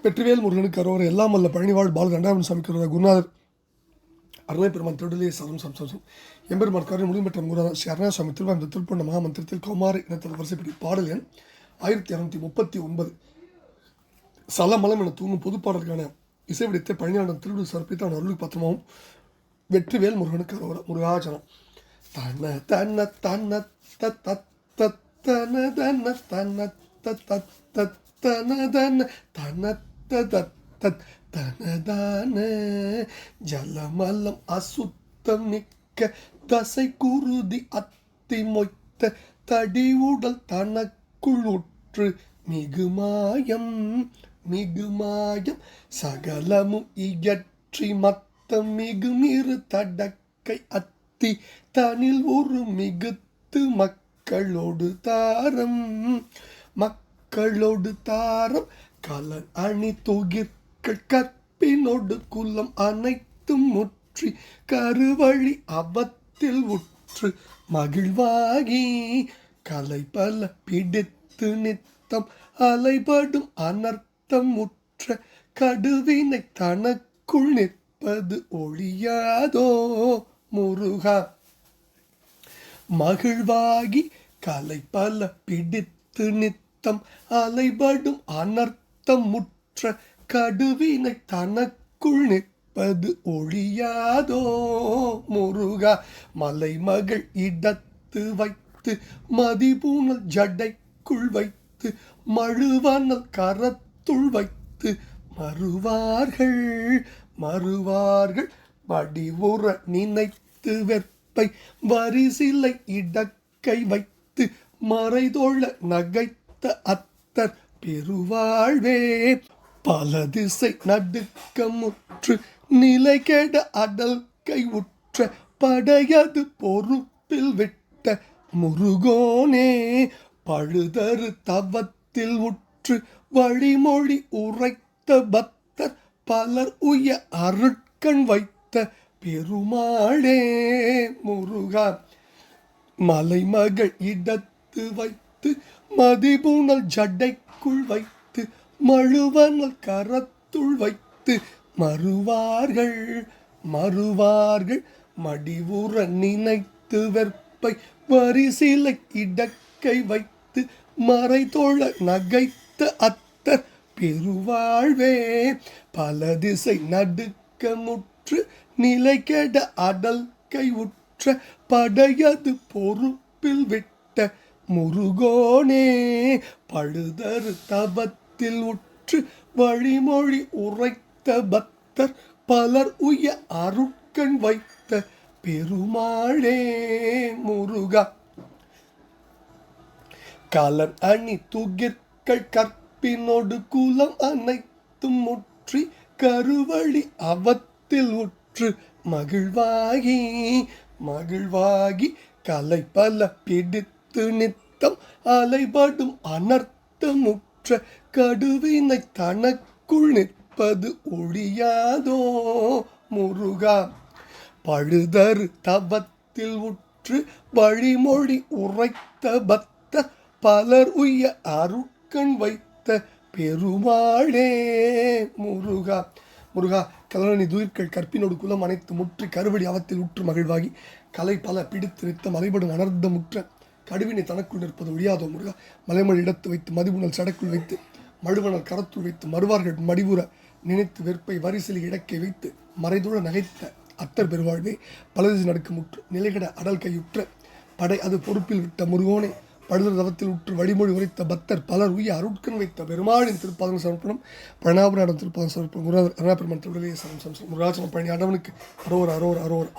வெற்றிவேல் முருகனுக்கு அரோவர் எல்லாம் வல்ல பழனிவாழ் பால ரெண்டாவது சாமிக்கு குருநாதர் அருணை பெருமான் திருடலே சரம் சம்சம் எம்பெருமான் காரியம் முடிவு பெற்ற குருநாதர் ஸ்ரீ அருணா சுவாமி திருவாரூர் திருப்பண்ண மகாமந்திரத்தில் கௌமார இனத்தில் வரிசைப்படி பாடல் எண் 1239. சலமலம் என தூங்கும் பொதுப்பாடலுக்கான இசைவிடத்தை பழனியாண்டம் திருவிழு சர்ப்பித்து அவன் அருளுக்கு பத்திரமாகவும் வெற்றிவேல் முருகனுக்கு அரோவர் முருகாச்சனம் தன தன தன தன தன தன தன தன தனதான ஜலமலம் அசுத்தம் மிக்க தசை குருதி அத்தி மொய்த்த தடி உடல் தனக்குள் உற்று மிகுமாயம் சகலமும் இயற்றி மத்தம் மிகுமிரு தடக்கை அத்தி தனில் ஒரு மிகுத்து மக்களோடு தாரம் கலன் அணி தொகிர்கள் கற்பினோடு குலம் அனைத்தும் முற்றி கருவழி அவத்தில் உற்று மகிழ்வாகி கலை பல பிடித்து நித்தம் அலைபடும் அனர்த்தம் முற்ற கடுவினை தனக்குள் நிற்பது ஒழியாதோ முருகா. மகிழ்வாகி கலை பல பிடித்து நித்தம் அலைபடும் அனர்த்தம் முற்ற கடுவினை தனக்குள் நிற்பது ஒழியாதோ முருகா. மலைமகள் இடத்து வைத்து மதிபூனல் ஜடைக்குள் வைத்து மழுவனல் கரத்துள் வைத்து மறுவார்கள் வடிவுற நினைத்து வெற்பை வரிசிலை இடக்கை வைத்து மறைதோழ நகைத்த அத்தர் பெருவாழ்வே. பல திசை நடுக்கமுற்று நிலை கெட அடல் கை உற்ற படையது பொறுப்பில் விட்ட முருகோனே. பழுதரு தவத்தில் உற்று வழிமொழி உரைத்த பக்தர் பலர் உய அருட்கண் வைத்த பெருமாளே முருகா. மலைமகள் இடத்து வைத்து மதிபுணல் ஜடைக்குள் வைத்து மழுவனல் கரத்துள் வைத்து மறுவார்கள் மடிவுற நினைத்து வெற்பை வரிசிலை இடக்கை வைத்து மறைதோழ நகைத்த அத்தர் பெருவாழ்வே. பல திசை நடுக்கமுற்று நிலை கெட அடல் கை உற்ற படையது பொறுப்பில் விட்ட முருகோனே. பழுதரு தபத்தில் உற்று வழிமொழி உரைத்த பக்தர் பலர் உய அருட்கண் வைத்த பெருமாளே முருகா. கலன் அணி துகிர்கள் கற்பினோடு குலம் அனைத்தும் முற்றி கருவழி அவத்தில் உற்று மகிழ்வாகி கலை பல பிடித்து நித்தம் அலைபடும் அனர்த்தமுற்ற கடுவினை தனக்குள் நிற்பது ஒழியாதோ முருகா. பழுதரு தவத்தில் உற்று வழிமொழி உரைத்த பக்தர் பலர் உய அருட்கண் வைத்த பெருமாளே முருகா. கலனி துயிர்கள் கற்பினோடு குலம் அனைத்து முற்றி கருவடி அவத்தில் உற்று மகிழ்வாகி கலை பல பிடித்து நித்தம் அலைபடும் அனர்த்தமுற்ற கடுவினை தனக்குள் நிற்பது ஒழியாதோ முருகா. மலைமொழி இடத்து வைத்து மதிபுணல் சடைக்குள் வைத்து மழுவனல் கரத்துள் வைத்து மறுவார்கள் மடிவுற நினைத்து வெற்பை வரிசிலை இடக்கை வைத்து மறைதோழ நகைத்த அத்தர் பெருவாழ்வே. பலதிசை நடுக்கு முற்று நிலைகட அடல் கையுற்ற படை அது பொறுப்பில் விட்ட முருகோனே. பழுதர் தவத்தில் உற்று வழிமொழி உரைத்த பக்தர் பலர் உய அருட்கண் வைத்த பெருமாளின் திருப்பாதம் சமர்ப்பணம். பழனாபுரம் திருப்பாதம் சமர்ப்பணம். குருநாதர் அருணா பெருமான் திருடலே சரம் முருகாச்சலம் பழனி ஆண்டவனுக்கு அரோர்.